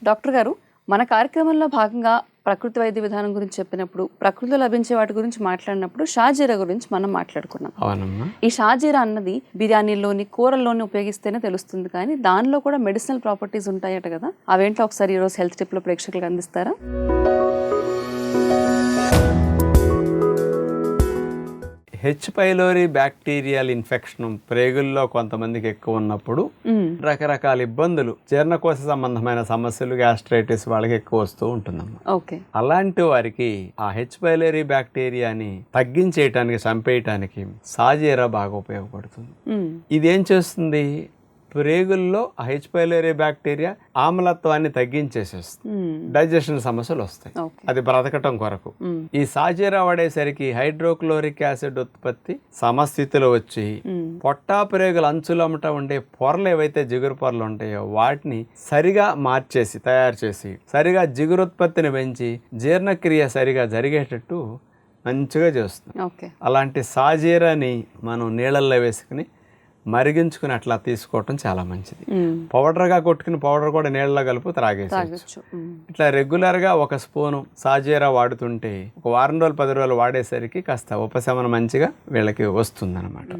Doctor గారు, మన కార్యక్రమంలో భాగంగా ప్రకృతి వైద్య విధానం గురించి చెప్పినప్పుడు, ప్రకృతిలో లభించే వాటి గురించి మాట్లాడినప్పుడు షాజీరా గురించి మనం మాట్లాడుకున్నాం. అవునమ్మా. ఈ షాజీరా అన్నది బిర్యానీలోని, కూరల్లోని ఉపయోగిస్తేనే తెలుస్తుంది, కానీ దానిలో కూడా మెడిసినల్ ప్రాపర్టీస్ ఉంటాయట కదా, అవేంటో ఒకసారి ఈరోజు హెల్త్ టిప్లో ప్రేక్షకులకు అందిస్తారా? హెచ్ పైలోరీ బ్యాక్టీరియల్ ఇన్ఫెక్షన్ ప్రేగుల్లో కొంతమందికి ఎక్కువ ఉన్నప్పుడు రకరకాల ఇబ్బందులు, జీర్ణకోశ సంబంధమైన సమస్యలు, గ్యాస్ట్రైటిస్ వాళ్ళకి ఎక్కువ వస్తూ ఉంటుందమ్మా. ఓకే. అలాంటి వారికి ఆ హెచ్ పైలోరీ బ్యాక్టీరియాని తగ్గించేయటానికి, చంపేయటానికి షాజీరా బాగా ఉపయోగపడుతుంది. ఇది ఏం చేస్తుంది, ప్రేగుల్లో ఆ హెచ్ పైలోరీ బ్యాక్టీరియా ఆమ్లత్వాన్ని తగ్గించేసేస్తుంది, డైజెషన్ సమస్యలు వస్తాయి, అది బ్రతకటం కొరకు. ఈ షాజీరా వాడేసరికి హైడ్రోక్లోరిక్ యాసిడ్ ఉత్పత్తి సమస్థితిలో వచ్చి పొట్టా ప్రేగుల అంచులమట ఉండే పొరలు ఏవైతే జిగురు పొరలు ఉంటాయో వాటిని సరిగా మార్చేసి, తయారు చేసి, సరిగా జిగురుత్పత్తిని పెంచి జీర్ణక్రియ సరిగా జరిగేటట్టు మంచిగా చేస్తుంది. అలాంటి షాజీరాని మనం నీళ్ళల్లో వేసుకుని మరిగించుకుని అట్లా తీసుకోవటం చాలా మంచిది. పౌడర్గా కొట్టుకుని పౌడర్ కూడా నీళ్ళలో కలుపు త్రాగేసేయచ్చు. ఇట్లా రెగ్యులర్గా 1 స్పూను షాజీరా వాడుతుంటే ఒక వారం రోజులు, 10 రోజులు వాడేసరికి కాస్త ఉపశమనం మంచిగా వీళ్ళకి వస్తుందన్నమాట.